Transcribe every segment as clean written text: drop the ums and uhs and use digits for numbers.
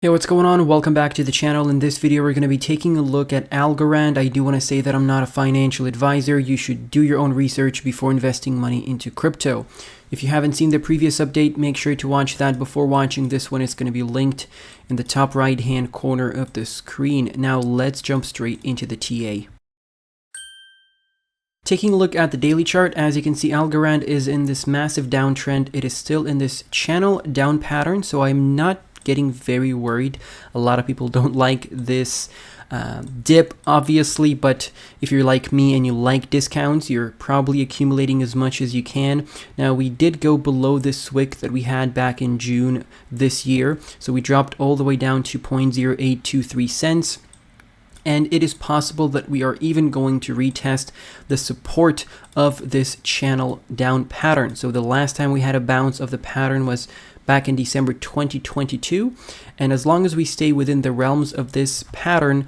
Hey, what's going on? Welcome back to the channel. In this video, we're going to be taking a look at Algorand. I do want to say that I'm not a financial advisor. You should do your own research before investing money into crypto. If you haven't seen the previous update, make sure to watch that before watching this one. It's going to be linked in the top right hand corner of the screen. Now let's jump straight into the TA. Taking a look at the daily chart, as you can see, Algorand is in this massive downtrend. It is still in this channel down pattern, so I'm not getting very worried. A lot of people don't like this dip, obviously, but if you're like me and you like discounts, you're probably accumulating as much as you can. Now, we did go below this wick that we had back in June this year, so we dropped all the way down to 0.0823 cents. And it is possible that we are even going to retest the support of this channel down pattern. So the last time we had a bounce of the pattern was back in December 2022. And as long as we stay within the realms of this pattern,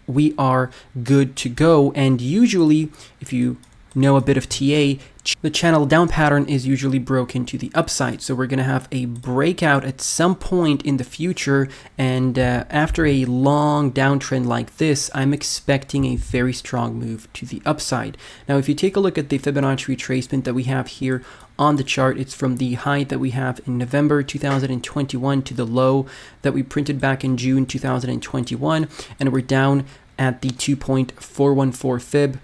we are good to go. And usually, if you know a bit of TA, the channel down pattern is usually broken to the upside. So we're going to have a breakout at some point in the future. And after a long downtrend like this, I'm expecting a very strong move to the upside. Now, if you take a look at the Fibonacci retracement that we have here on the chart, it's from the high that we have in November 2021 to the low that we printed back in June 2021. And we're down at the 2.414 fib.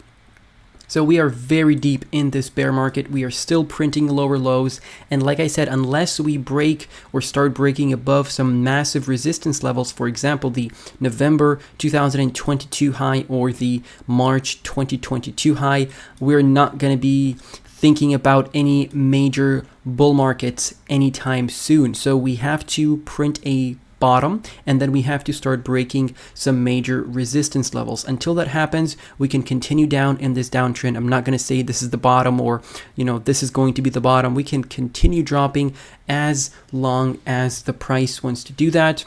So we are very deep in this bear market. We are still printing lower lows. And like I said, unless we break or start breaking above some massive resistance levels, for example, the November 2022 high or the March 2022 high, we're not going to be thinking about any major bull markets anytime soon. So we have to print a bottom, and then we have to start breaking some major resistance levels. Until that happens, we can continue down in this downtrend. I'm not going to say this is the bottom or, this is going to be the bottom. We can continue dropping as long as the price wants to do that.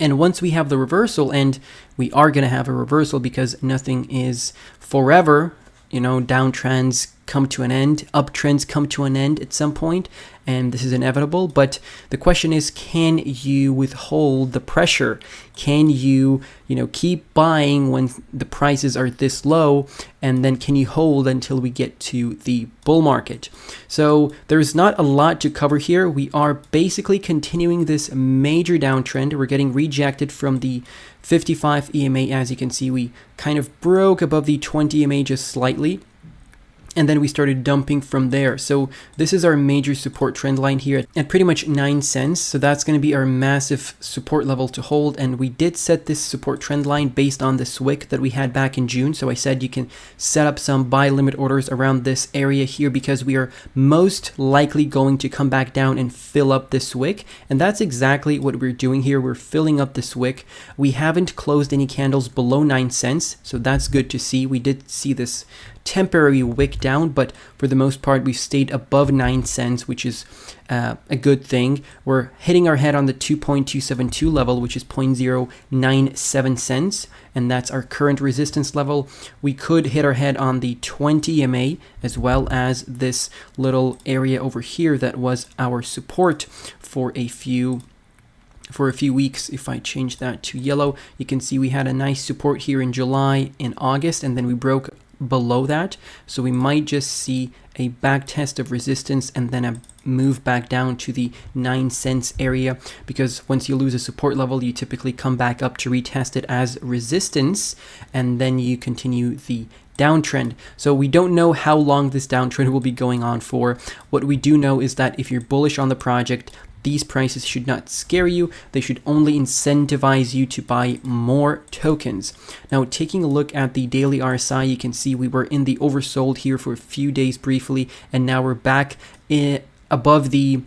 And once we have the reversal, and we are going to have a reversal because nothing is forever, downtrends come to an end, uptrends come to an end at some point, and this is inevitable. But the question is, can you withhold the pressure? Can you, keep buying when the prices are this low, and then can you hold until we get to the bull market? So there's not a lot to cover here. We are basically continuing this major downtrend. We're getting rejected from the 55 EMA. As you can see, we kind of broke above the 20 EMA just slightly, and then we started dumping from there. So this is our major support trend line here at pretty much 9 cents. So that's going to be our massive support level to hold. And we did set this support trend line based on this wick that we had back in June. So I said you can set up some buy limit orders around this area here because we are most likely going to come back down and fill up this wick. And that's exactly what we're doing here. We're filling up this wick. We haven't closed any candles below 9 cents. So that's good to see. We did see this temporary wick down, but for the most part we've stayed above 9 cents, which is a good thing. We're hitting our head on the 2.272 level, which is 0.097 cents, and that's our current resistance level. We could hit our head on the 20 EMA as well as this little area over here that was our support for a few weeks. If I change that to yellow, you can see we had a nice support here in July and August, and then we broke below that. So we might just see a back test of resistance and then a move back down to the 9 cents area, because once you lose a support level, you typically come back up to retest it as resistance, and then you continue the downtrend. So we don't know how long this downtrend will be going on for. What we do know is that if you're bullish on the project, these prices should not scare you. They should only incentivize you to buy more tokens. Now, taking a look at the daily RSI, you can see we were in the oversold here for a few days briefly, and now we're back above the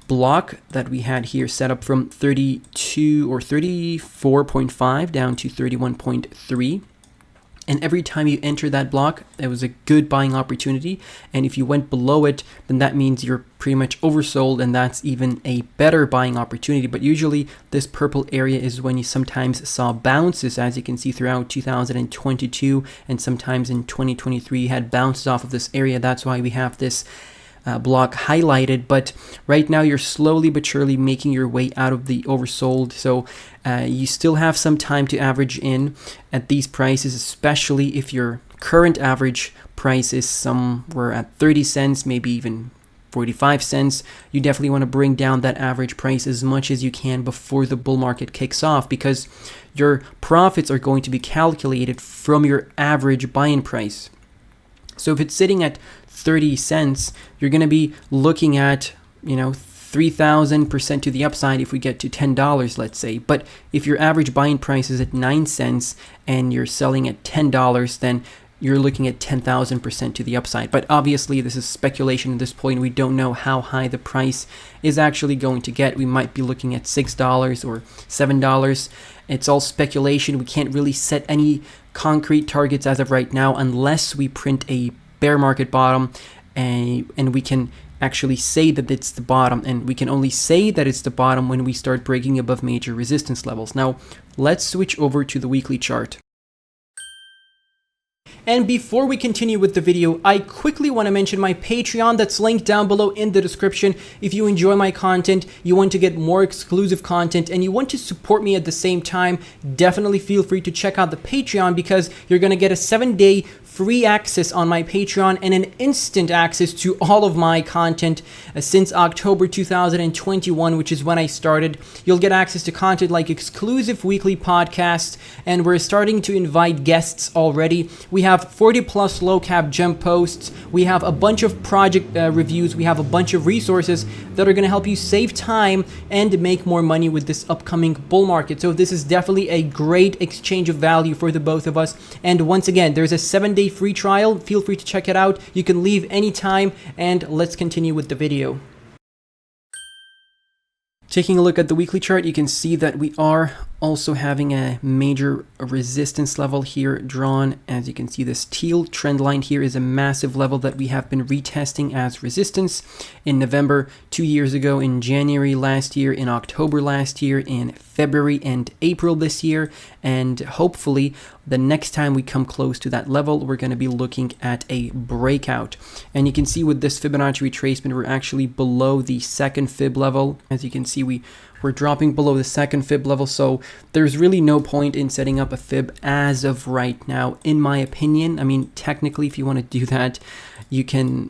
block that we had here set up from 32 or 34.5 down to 31.3. And every time you enter that block, it was a good buying opportunity. And if you went below it, then that means you're pretty much oversold, and that's even a better buying opportunity. But usually this purple area is when you sometimes saw bounces, as you can see throughout 2022, and sometimes in 2023 you had bounces off of this area. That's why we have this block highlighted, but right now you're slowly but surely making your way out of the oversold. So you still have some time to average in at these prices, especially if your current average price is somewhere at 30 cents, maybe even 45 cents. You definitely want to bring down that average price as much as you can before the bull market kicks off, because your profits are going to be calculated from your average buy-in price. So if it's sitting at 30 cents, you're going to be looking at, 3,000% to the upside if we get to $10, let's say. But if your average buying price is at 9 cents and you're selling at $10, then you're looking at 10,000% to the upside. But obviously this is speculation at this point. We don't know how high the price is actually going to get. We might be looking at $6 or $7. It's all speculation. We can't really set any concrete targets as of right now unless we print a bear market bottom and we can actually say that it's the bottom, and we can only say that it's the bottom when we start breaking above major resistance levels. Now let's switch over to the weekly chart. And before we continue with the video, I quickly want to mention my Patreon that's linked down below in the description. If you enjoy my content, you want to get more exclusive content, and you want to support me at the same time, definitely feel free to check out the Patreon, because you're going to get a 7-day free access on my Patreon and an instant access to all of my content since October 2021, which is when I started. You'll get access to content like exclusive weekly podcasts, and we're starting to invite guests already. We have 40 plus low cap gem posts. We have a bunch of project reviews. We have a bunch of resources that are going to help you save time and make more money with this upcoming bull market. So this is definitely a great exchange of value for the both of us. And once again, there's a 7-day free trial. Feel free to check it out. You can leave anytime, and let's continue with the video. Taking a look at the weekly chart, you can see that we are also having a major resistance level here drawn. As you can see, this teal trend line here is a massive level that we have been retesting as resistance in November 2 years ago, in January last year, in October last year, in February and April this year, and hopefully the next time we come close to that level, we're going to be looking at a breakout. And you can see with this Fibonacci retracement, we're actually below the second fib level. As you can see, we're dropping below the second fib level, so there's really no point in setting up a fib as of right now, in my opinion. I mean, technically, if you want to do that, you can,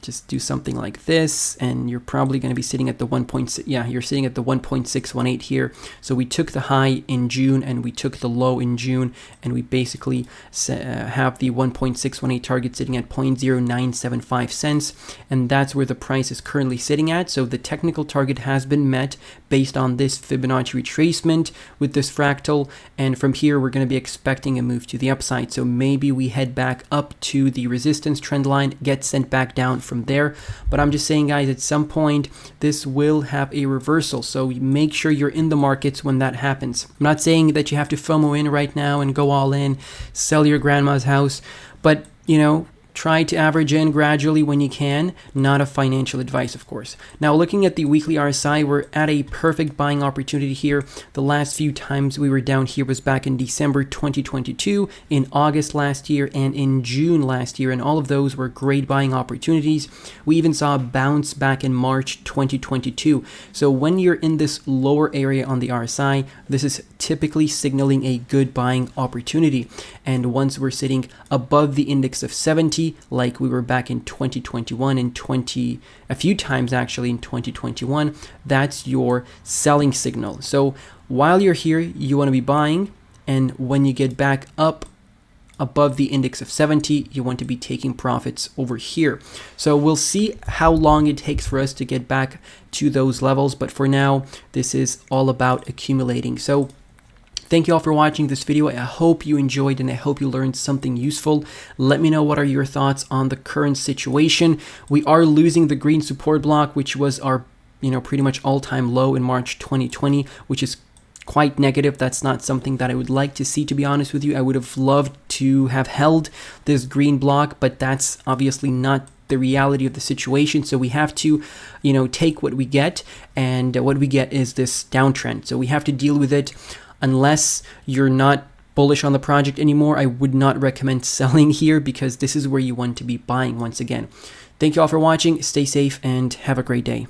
just do something like this, and you're probably going to be sitting at the 1.6. Yeah, you're sitting at the 1.618 here. So we took the high in June and we took the low in June, and we basically have the 1.618 target sitting at 0.0975 cents, and that's where the price is currently sitting at. So the technical target has been met based on this Fibonacci retracement with this fractal, and from here we're going to be expecting a move to the upside. So maybe we head back up to the resistance trend line, get sent back down from there. But I'm just saying, guys, at some point this will have a reversal, so make sure you're in the markets when that happens. I'm not saying that you have to FOMO in right now and go all in, sell your grandma's house, but try to average in gradually when you can. Not a financial advice, of course. Now, looking at the weekly RSI, we're at a perfect buying opportunity here. The last few times we were down here was back in December 2022, in August last year, and in June last year, and all of those were great buying opportunities. We even saw a bounce back in March 2022. So when you're in this lower area on the RSI, this is typically signaling a good buying opportunity. And once we're sitting above the index of 70, like we were back in 2021 and a few times actually in 2021, that's your selling signal. So while you're here, you want to be buying, and when you get back up above the index of 70, you want to be taking profits over here. So we'll see how long it takes for us to get back to those levels, but for now, this is all about accumulating. So thank you all for watching this video. I hope you enjoyed, and I hope you learned something useful. Let me know what are your thoughts on the current situation. We are losing the green support block, which was our, pretty much all-time low in March 2020, which is quite negative. That's not something that I would like to see, to be honest with you. I would have loved to have held this green block, but that's obviously not the reality of the situation. So we have to, take what we get, and what we get is this downtrend. So we have to deal with it. Unless you're not bullish on the project anymore, I would not recommend selling here, because this is where you want to be buying once again. Thank you all for watching. Stay safe and have a great day.